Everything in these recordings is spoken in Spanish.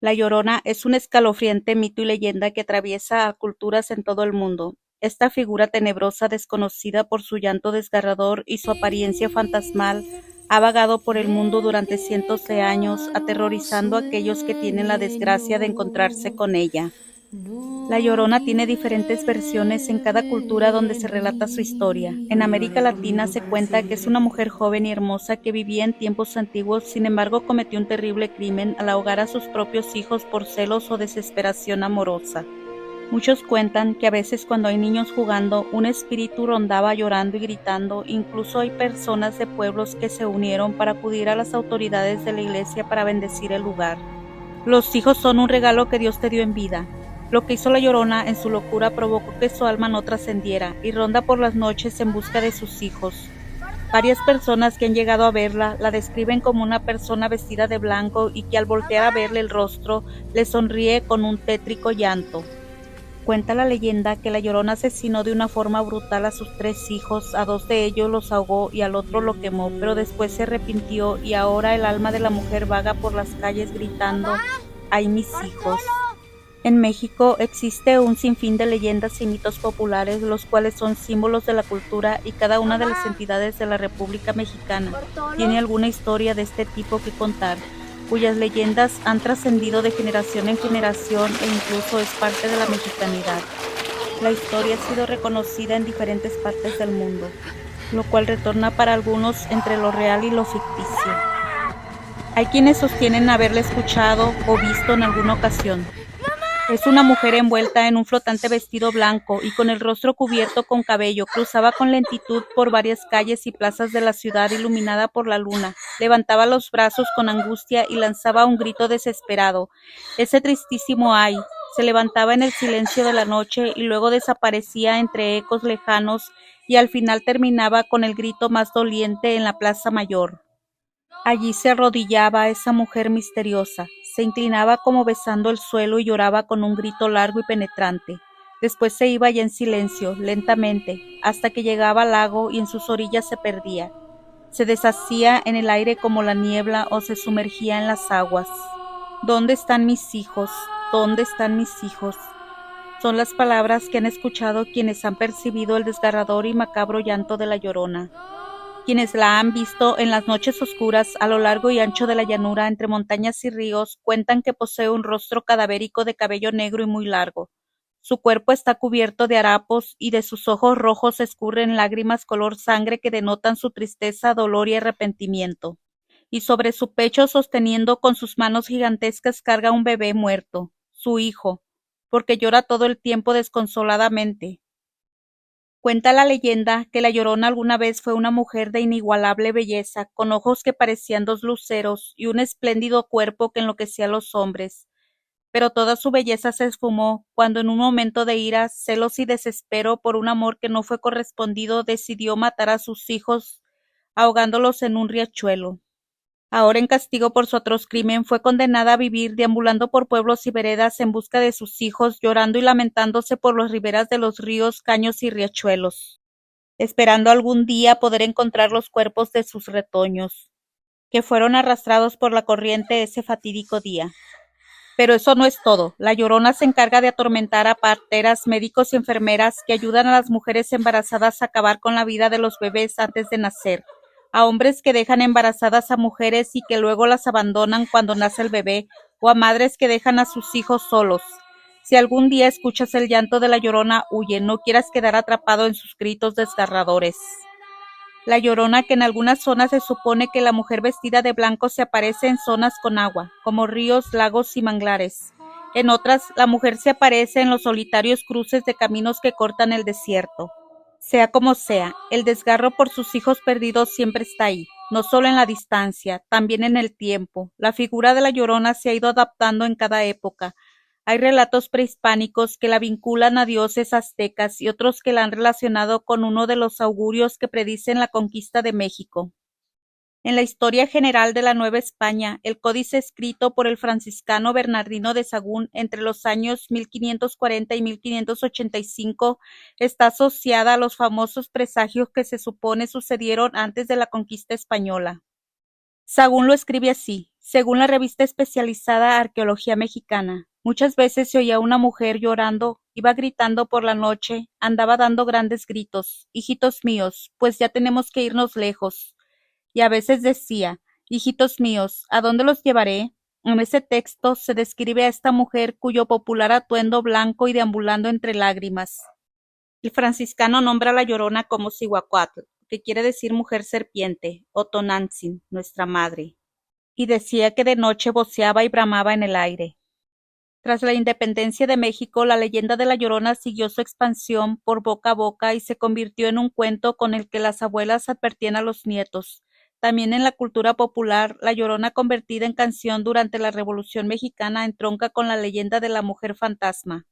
La Llorona es un escalofriante mito y leyenda que atraviesa a culturas en todo el mundo. Esta figura tenebrosa, desconocida por su llanto desgarrador y su apariencia fantasmal, ha vagado por el mundo durante cientos de años, aterrorizando a aquellos que tienen la desgracia de encontrarse con ella. La Llorona tiene diferentes versiones en cada cultura donde se relata su historia. En América Latina se cuenta que es una mujer joven y hermosa que vivía en tiempos antiguos, sin embargo cometió un terrible crimen al ahogar a sus propios hijos por celos o desesperación amorosa. Muchos cuentan que a veces cuando hay niños jugando, un espíritu rondaba llorando y gritando. Incluso hay personas de pueblos que se unieron para acudir a las autoridades de la iglesia para bendecir el lugar. Los hijos son un regalo que Dios te dio en vida. Lo que hizo la Llorona en su locura provocó que su alma no trascendiera y ronda por las noches en busca de sus hijos. Varias personas que han llegado a verla la describen como una persona vestida de blanco y que al voltear a verle el rostro le sonríe con un tétrico llanto. Cuenta la leyenda que la Llorona asesinó de una forma brutal a sus 3 hijos, a 2 de ellos los ahogó y al otro lo quemó, pero después se arrepintió y ahora el alma de la mujer vaga por las calles gritando: ¡ay, mis hijos! En México existe un sinfín de leyendas y mitos populares, los cuales son símbolos de la cultura, y cada una de las entidades de la República Mexicana tiene alguna historia de este tipo que contar, cuyas leyendas han trascendido de generación en generación e incluso es parte de la mexicanidad. La historia ha sido reconocida en diferentes partes del mundo, lo cual retorna para algunos entre lo real y lo ficticio. Hay quienes sostienen haberla escuchado o visto en alguna ocasión. Es una mujer envuelta en un flotante vestido blanco y con el rostro cubierto con cabello. Cruzaba con lentitud por varias calles y plazas de la ciudad iluminada por la luna. Levantaba los brazos con angustia y lanzaba un grito desesperado. Ese tristísimo ay se levantaba en el silencio de la noche y luego desaparecía entre ecos lejanos y al final terminaba con el grito más doliente en la plaza mayor. Allí se arrodillaba esa mujer misteriosa, se inclinaba como besando el suelo y lloraba con un grito largo y penetrante. Después se iba ya en silencio, lentamente, hasta que llegaba al lago y en sus orillas se perdía. Se deshacía en el aire como la niebla o se sumergía en las aguas. ¿Dónde están mis hijos? ¿Dónde están mis hijos? Son las palabras que han escuchado quienes han percibido el desgarrador y macabro llanto de la Llorona. Quienes la han visto en las noches oscuras a lo largo y ancho de la llanura entre montañas y ríos cuentan que posee un rostro cadavérico de cabello negro y muy largo. Su cuerpo está cubierto de harapos y de sus ojos rojos escurren lágrimas color sangre que denotan su tristeza, dolor y arrepentimiento. Y sobre su pecho, sosteniendo con sus manos gigantescas, carga un bebé muerto, su hijo, porque llora todo el tiempo desconsoladamente. Cuenta la leyenda que la Llorona alguna vez fue una mujer de inigualable belleza, con ojos que parecían 2 luceros y un espléndido cuerpo que enloquecía a los hombres. Pero toda su belleza se esfumó cuando en un momento de ira, celos y desespero por un amor que no fue correspondido decidió matar a sus hijos ahogándolos en un riachuelo. Ahora en castigo por su atroz crimen fue condenada a vivir deambulando por pueblos y veredas en busca de sus hijos, llorando y lamentándose por las riberas de los ríos, caños y riachuelos, esperando algún día poder encontrar los cuerpos de sus retoños, que fueron arrastrados por la corriente ese fatídico día. Pero eso no es todo. La Llorona se encarga de atormentar a parteras, médicos y enfermeras que ayudan a las mujeres embarazadas a acabar con la vida de los bebés antes de nacer, a hombres que dejan embarazadas a mujeres y que luego las abandonan cuando nace el bebé, o a madres que dejan a sus hijos solos. Si algún día escuchas el llanto de la Llorona, huye, no quieras quedar atrapado en sus gritos desgarradores. La Llorona, que en algunas zonas se supone que la mujer vestida de blanco se aparece en zonas con agua, como ríos, lagos y manglares. En otras, la mujer se aparece en los solitarios cruces de caminos que cortan el desierto. Sea como sea, el desgarro por sus hijos perdidos siempre está ahí, no solo en la distancia, también en el tiempo. La figura de la Llorona se ha ido adaptando en cada época. Hay relatos prehispánicos que la vinculan a dioses aztecas y otros que la han relacionado con uno de los augurios que predicen la conquista de México. En la historia general de la Nueva España, el códice escrito por el franciscano Bernardino de Sahagún entre los años 1540 y 1585 está asociada a los famosos presagios que se supone sucedieron antes de la conquista española. Sahagún lo escribe así, según la revista especializada Arqueología Mexicana. Muchas veces se oía una mujer llorando, iba gritando por la noche, andaba dando grandes gritos, hijitos míos, pues ya tenemos que irnos lejos. Y a veces decía, hijitos míos, ¿a dónde los llevaré? En ese texto se describe a esta mujer cuyo popular atuendo blanco y deambulando entre lágrimas. El franciscano nombra a la Llorona como Cihuacuatl, que quiere decir mujer serpiente, o Tonantzin, nuestra madre, y decía que de noche voceaba y bramaba en el aire. Tras la independencia de México, la leyenda de la Llorona siguió su expansión por boca a boca y se convirtió en un cuento con el que las abuelas advertían a los nietos. También en la cultura popular, la Llorona convertida en canción durante la Revolución Mexicana entronca con la leyenda de la mujer fantasma.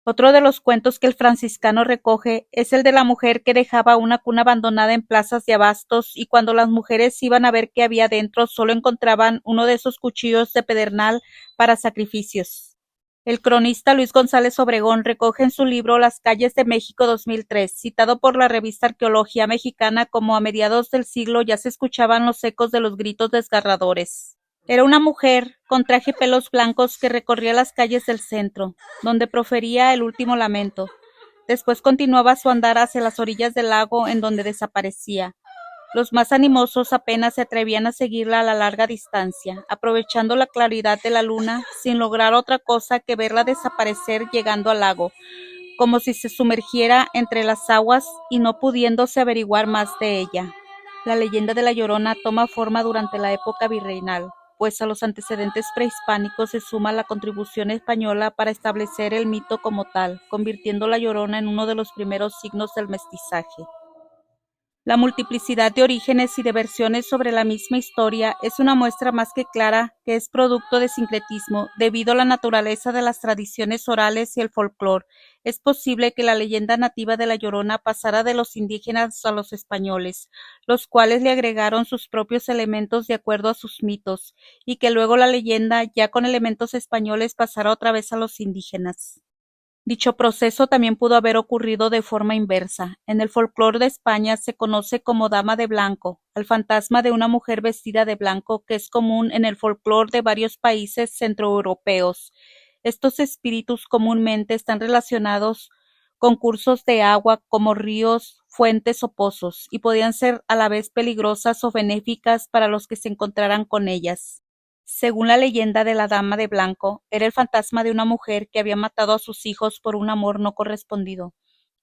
Otro de los cuentos que el franciscano recoge es el de la mujer que dejaba una cuna abandonada en plazas de abastos y cuando las mujeres iban a ver qué había dentro solo encontraban uno de esos cuchillos de pedernal para sacrificios. El cronista Luis González Obregón recoge en su libro Las calles de México 2003, citado por la revista Arqueología Mexicana como a mediados del siglo ya se escuchaban los ecos de los gritos desgarradores. Era una mujer con traje y pelos blancos que recorría las calles del centro, donde profería el último lamento. Después continuaba su andar hacia las orillas del lago, en donde desaparecía. Los más animosos apenas se atrevían a seguirla a la larga distancia, aprovechando la claridad de la luna, sin lograr otra cosa que verla desaparecer llegando al lago, como si se sumergiera entre las aguas y no pudiéndose averiguar más de ella. La leyenda de la Llorona toma forma durante la época virreinal, pues a los antecedentes prehispánicos se suma la contribución española para establecer el mito como tal, convirtiendo la Llorona en uno de los primeros signos del mestizaje. La multiplicidad de orígenes y de versiones sobre la misma historia es una muestra más que clara que es producto de sincretismo, debido a la naturaleza de las tradiciones orales y el folclore. Es posible que la leyenda nativa de la Llorona pasara de los indígenas a los españoles, los cuales le agregaron sus propios elementos de acuerdo a sus mitos, y que luego la leyenda, ya con elementos españoles, pasara otra vez a los indígenas. Dicho proceso también pudo haber ocurrido de forma inversa. En el folclore de España se conoce como dama de blanco, al fantasma de una mujer vestida de blanco que es común en el folclore de varios países centroeuropeos. Estos espíritus comúnmente están relacionados con cursos de agua como ríos, fuentes o pozos, y podían ser a la vez peligrosas o benéficas para los que se encontraran con ellas. Según la leyenda de la Dama de Blanco, era el fantasma de una mujer que había matado a sus hijos por un amor no correspondido.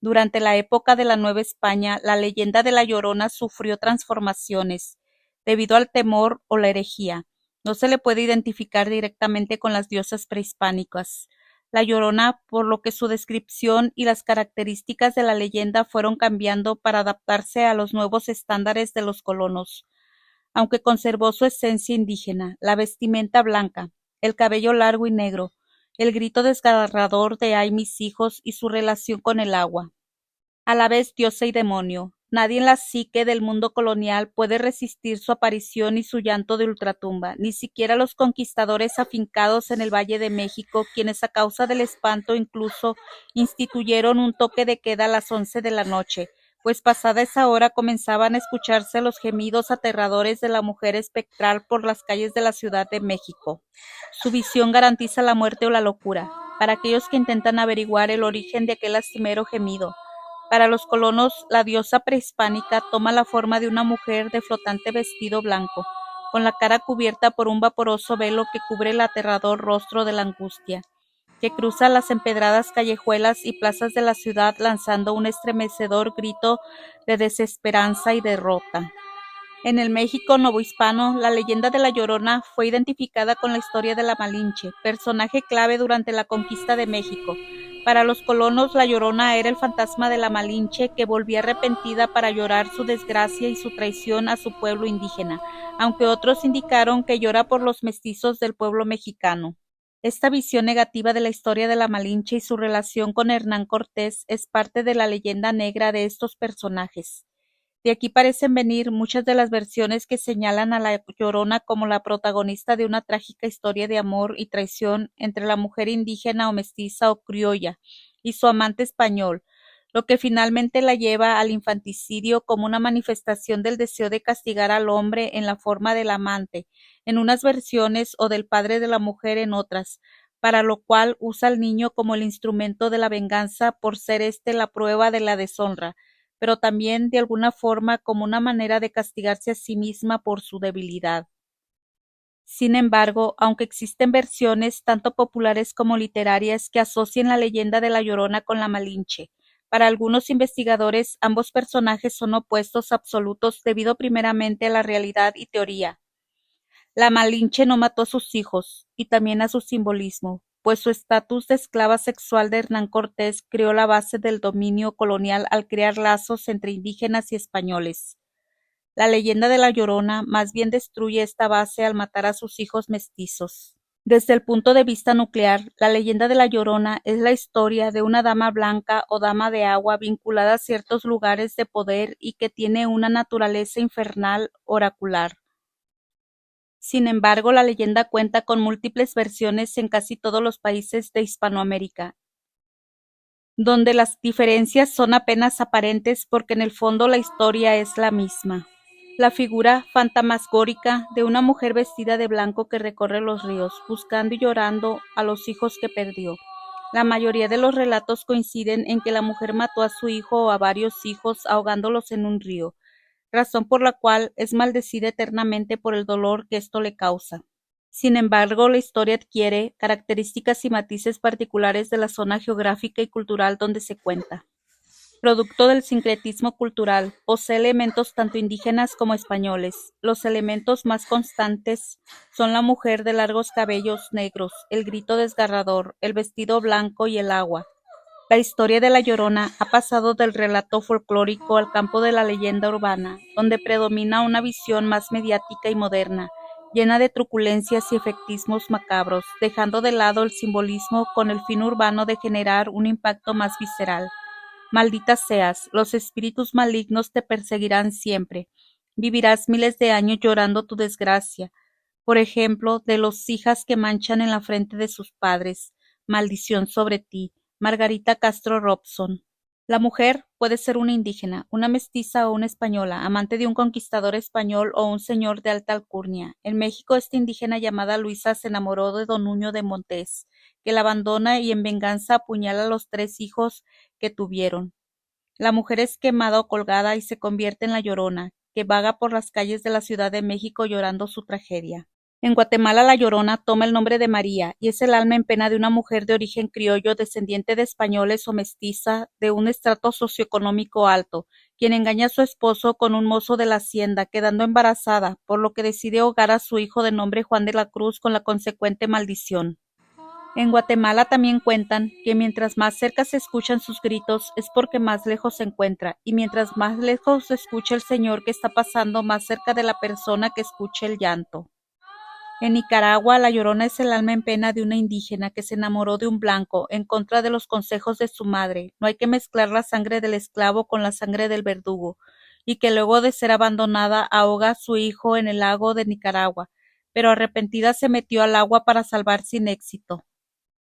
Durante la época de la Nueva España, la leyenda de la Llorona sufrió transformaciones, debido al temor o la herejía. No se le puede identificar directamente con las diosas prehispánicas. La Llorona, por lo que su descripción y las características de la leyenda fueron cambiando para adaptarse a los nuevos estándares de los colonos, aunque conservó su esencia indígena, la vestimenta blanca, el cabello largo y negro, el grito desgarrador de "ay mis hijos" y su relación con el agua. A la vez diosa y demonio, nadie en la psique del mundo colonial puede resistir su aparición y su llanto de ultratumba, ni siquiera los conquistadores afincados en el Valle de México, quienes a causa del espanto incluso instituyeron un toque de queda a las 11 de la noche, pues pasada esa hora comenzaban a escucharse los gemidos aterradores de la mujer espectral por las calles de la Ciudad de México. Su visión garantiza la muerte o la locura, para aquellos que intentan averiguar el origen de aquel lastimero gemido. Para los colonos, la diosa prehispánica toma la forma de una mujer de flotante vestido blanco, con la cara cubierta por un vaporoso velo que cubre el aterrador rostro de la angustia, que cruza las empedradas callejuelas y plazas de la ciudad lanzando un estremecedor grito de desesperanza y derrota. En el México novohispano, la leyenda de la Llorona fue identificada con la historia de la Malinche, personaje clave durante la conquista de México. Para los colonos, la Llorona era el fantasma de la Malinche que volvía arrepentida para llorar su desgracia y su traición a su pueblo indígena, aunque otros indicaron que llora por los mestizos del pueblo mexicano. Esta visión negativa de la historia de la Malinche y su relación con Hernán Cortés es parte de la leyenda negra de estos personajes. De aquí parecen venir muchas de las versiones que señalan a la Llorona como la protagonista de una trágica historia de amor y traición entre la mujer indígena o mestiza o criolla y su amante español, lo que finalmente la lleva al infanticidio como una manifestación del deseo de castigar al hombre en la forma del amante, en unas versiones, o del padre de la mujer en otras, para lo cual usa al niño como el instrumento de la venganza por ser éste la prueba de la deshonra, pero también de alguna forma como una manera de castigarse a sí misma por su debilidad. Sin embargo, aunque existen versiones tanto populares como literarias que asocian la leyenda de La Llorona con la Malinche, para algunos investigadores ambos personajes son opuestos absolutos debido primeramente a la realidad y teoría. La Malinche no mató a sus hijos, y también a su simbolismo, pues su estatus de esclava sexual de Hernán Cortés creó la base del dominio colonial al crear lazos entre indígenas y españoles. La leyenda de La Llorona más bien destruye esta base al matar a sus hijos mestizos. Desde el punto de vista nuclear, la leyenda de La Llorona es la historia de una dama blanca o dama de agua vinculada a ciertos lugares de poder y que tiene una naturaleza infernal oracular. Sin embargo, la leyenda cuenta con múltiples versiones en casi todos los países de Hispanoamérica, donde las diferencias son apenas aparentes porque en el fondo la historia es la misma. La figura fantasmagórica de una mujer vestida de blanco que recorre los ríos, buscando y llorando a los hijos que perdió. La mayoría de los relatos coinciden en que la mujer mató a su hijo o a varios hijos ahogándolos en un río, razón por la cual es maldecida eternamente por el dolor que esto le causa. Sin embargo, la historia adquiere características y matices particulares de la zona geográfica y cultural donde se cuenta. Producto del sincretismo cultural, posee elementos tanto indígenas como españoles. Los elementos más constantes son la mujer de largos cabellos negros, el grito desgarrador, el vestido blanco y el agua. La historia de La Llorona ha pasado del relato folclórico al campo de la leyenda urbana, donde predomina una visión más mediática y moderna, llena de truculencias y efectismos macabros, dejando de lado el simbolismo con el fin urbano de generar un impacto más visceral. Maldita seas, los espíritus malignos te perseguirán siempre. Vivirás miles de años llorando tu desgracia. Por ejemplo, de los hijas que manchan en la frente de sus padres. Maldición sobre ti. Margarita Castro Robson. La mujer puede ser una indígena, una mestiza o una española, amante de un conquistador español o un señor de alta alcurnia. En México, esta indígena llamada Luisa se enamoró de don Nuño de Montés, que la abandona y en venganza apuñala a los 3 hijos que tuvieron. La mujer es quemada o colgada y se convierte en la Llorona, que vaga por las calles de la Ciudad de México llorando su tragedia. En Guatemala la Llorona toma el nombre de María y es el alma en pena de una mujer de origen criollo descendiente de españoles o mestiza de un estrato socioeconómico alto, quien engaña a su esposo con un mozo de la hacienda, quedando embarazada, por lo que decide ahogar a su hijo de nombre Juan de la Cruz con la consecuente maldición. En Guatemala también cuentan que mientras más cerca se escuchan sus gritos es porque más lejos se encuentra, y mientras más lejos se escucha el señor que está pasando, más cerca de la persona que escuche el llanto. En Nicaragua, la Llorona es el alma en pena de una indígena que se enamoró de un blanco, en contra de los consejos de su madre. No hay que mezclar la sangre del esclavo con la sangre del verdugo, y que luego de ser abandonada ahoga a su hijo en el lago de Nicaragua, pero arrepentida se metió al agua para salvar sin éxito.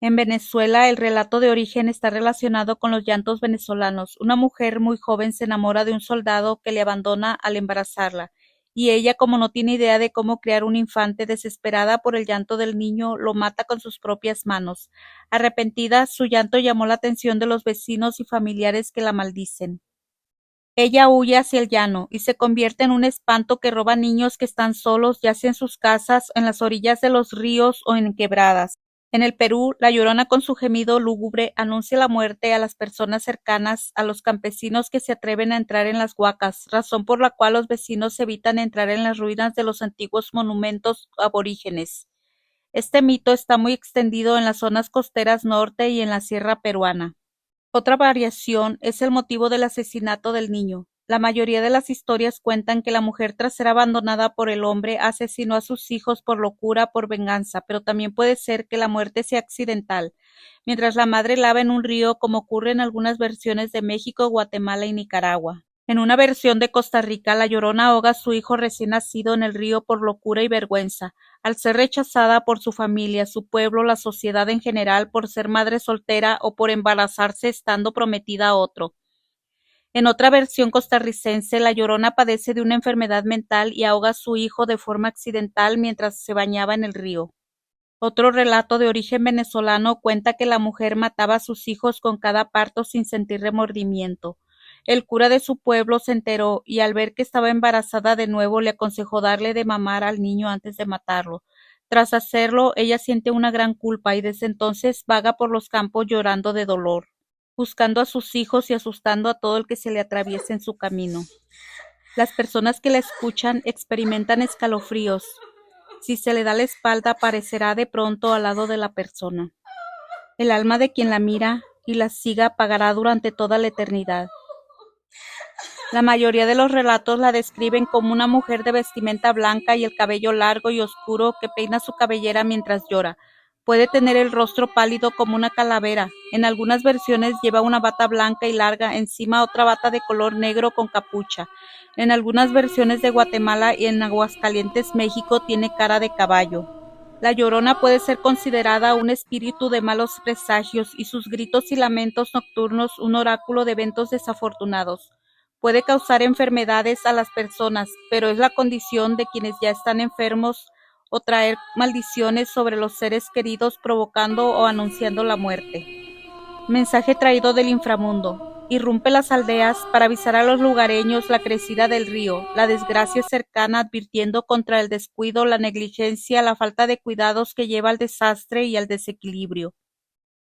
En Venezuela, el relato de origen está relacionado con los llantos venezolanos. Una mujer muy joven se enamora de un soldado que le abandona al embarazarla, y ella, como no tiene idea de cómo criar un infante, desesperada por el llanto del niño, lo mata con sus propias manos. Arrepentida, su llanto llamó la atención de los vecinos y familiares que la maldicen. Ella huye hacia el llano y se convierte en un espanto que roba niños que están solos, ya sea en sus casas, en las orillas de los ríos o en quebradas. En el Perú, la Llorona con su gemido lúgubre anuncia la muerte a las personas cercanas, a los campesinos que se atreven a entrar en las huacas, razón por la cual los vecinos evitan entrar en las ruinas de los antiguos monumentos aborígenes. Este mito está muy extendido en las zonas costeras norte y en la sierra peruana. Otra variación es el motivo del asesinato del niño. La mayoría de las historias cuentan que la mujer, tras ser abandonada por el hombre, asesinó a sus hijos por locura, por venganza, pero también puede ser que la muerte sea accidental, mientras la madre lava en un río, como ocurre en algunas versiones de México, Guatemala y Nicaragua. En una versión de Costa Rica, La Llorona ahoga a su hijo recién nacido en el río por locura y vergüenza, al ser rechazada por su familia, su pueblo, la sociedad en general, por ser madre soltera o por embarazarse estando prometida a otro. En otra versión costarricense, La Llorona padece de una enfermedad mental y ahoga a su hijo de forma accidental mientras se bañaba en el río. Otro relato de origen venezolano cuenta que la mujer mataba a sus hijos con cada parto sin sentir remordimiento. El cura de su pueblo se enteró y al ver que estaba embarazada de nuevo le aconsejó darle de mamar al niño antes de matarlo. Tras hacerlo, ella siente una gran culpa y desde entonces vaga por los campos llorando de dolor, buscando a sus hijos y asustando a todo el que se le atraviese en su camino. Las personas que la escuchan experimentan escalofríos. Si se le da la espalda, aparecerá de pronto al lado de la persona. El alma de quien la mira y la siga pagará durante toda la eternidad. La mayoría de los relatos la describen como una mujer de vestimenta blanca y el cabello largo y oscuro que peina su cabellera mientras llora. Puede tener el rostro pálido como una calavera. En algunas versiones lleva una bata blanca y larga, encima otra bata de color negro con capucha. En algunas versiones de Guatemala y en Aguascalientes, México, tiene cara de caballo. La Llorona puede ser considerada un espíritu de malos presagios y sus gritos y lamentos nocturnos un oráculo de eventos desafortunados. Puede causar enfermedades a las personas, pero es la condición de quienes ya están enfermos o traer maldiciones sobre los seres queridos provocando o anunciando la muerte. Mensaje traído del inframundo. Irrumpe las aldeas para avisar a los lugareños la crecida del río, la desgracia cercana, advirtiendo contra el descuido, la negligencia, la falta de cuidados que lleva al desastre y al desequilibrio.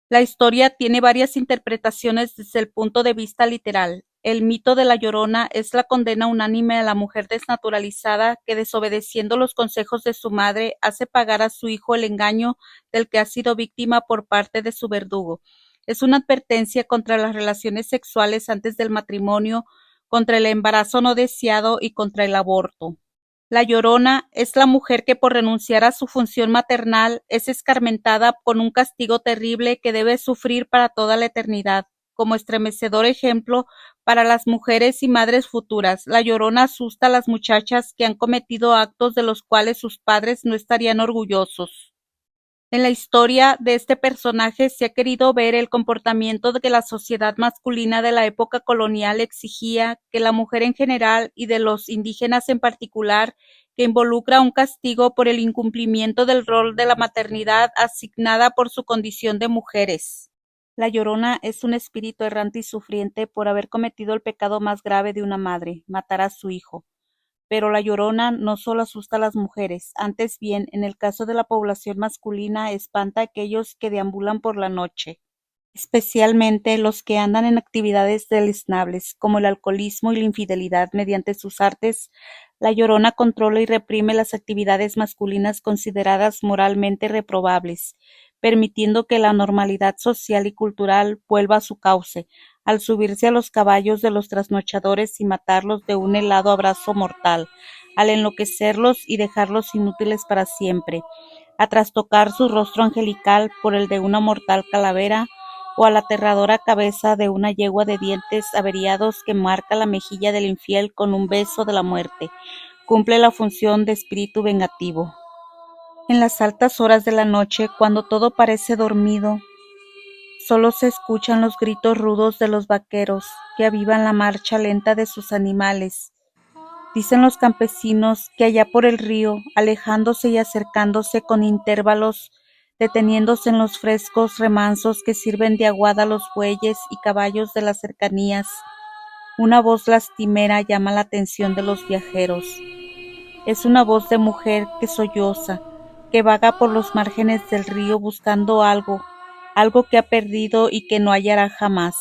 La historia tiene varias interpretaciones desde el punto de vista literal. El mito de La Llorona es la condena unánime a la mujer desnaturalizada que, desobedeciendo los consejos de su madre, hace pagar a su hijo el engaño del que ha sido víctima por parte de su verdugo. Es una advertencia contra las relaciones sexuales antes del matrimonio, contra el embarazo no deseado y contra el aborto. La Llorona es la mujer que por renunciar a su función maternal es escarmentada con un castigo terrible que debe sufrir para toda la eternidad. Como estremecedor ejemplo para las mujeres y madres futuras, La Llorona asusta a las muchachas que han cometido actos de los cuales sus padres no estarían orgullosos. En la historia de este personaje se ha querido ver el comportamiento que la sociedad masculina de la época colonial exigía que la mujer en general y de los indígenas en particular, que involucra un castigo por el incumplimiento del rol de la maternidad asignada por su condición de mujeres. La Llorona es un espíritu errante y sufriente por haber cometido el pecado más grave de una madre, matar a su hijo. Pero La Llorona no solo asusta a las mujeres, antes bien, en el caso de la población masculina, espanta a aquellos que deambulan por la noche, especialmente los que andan en actividades deleznables, como el alcoholismo y la infidelidad. Mediante sus artes, La Llorona controla y reprime las actividades masculinas consideradas moralmente reprobables, permitiendo que la normalidad social y cultural vuelva a su cauce, al subirse a los caballos de los trasnochadores y matarlos de un helado abrazo mortal, al enloquecerlos y dejarlos inútiles para siempre, a trastocar su rostro angelical por el de una mortal calavera, o a la aterradora cabeza de una yegua de dientes averiados que marca la mejilla del infiel con un beso de la muerte. Cumple la función de espíritu vengativo. En las altas horas de la noche, cuando todo parece dormido, solo se escuchan los gritos rudos de los vaqueros, que avivan la marcha lenta de sus animales. Dicen los campesinos que allá por el río, alejándose y acercándose con intervalos, deteniéndose en los frescos remansos que sirven de aguada a los bueyes y caballos de las cercanías, una voz lastimera llama la atención de los viajeros. Es una voz de mujer que solloza, que vaga por los márgenes del río buscando algo que ha perdido y que no hallará jamás.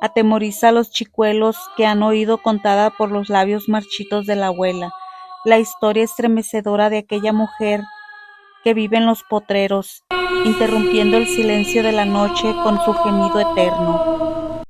Atemoriza a los chicuelos que han oído contada por los labios marchitos de la abuela, la historia estremecedora de aquella mujer que vive en los potreros, interrumpiendo el silencio de la noche con su gemido eterno.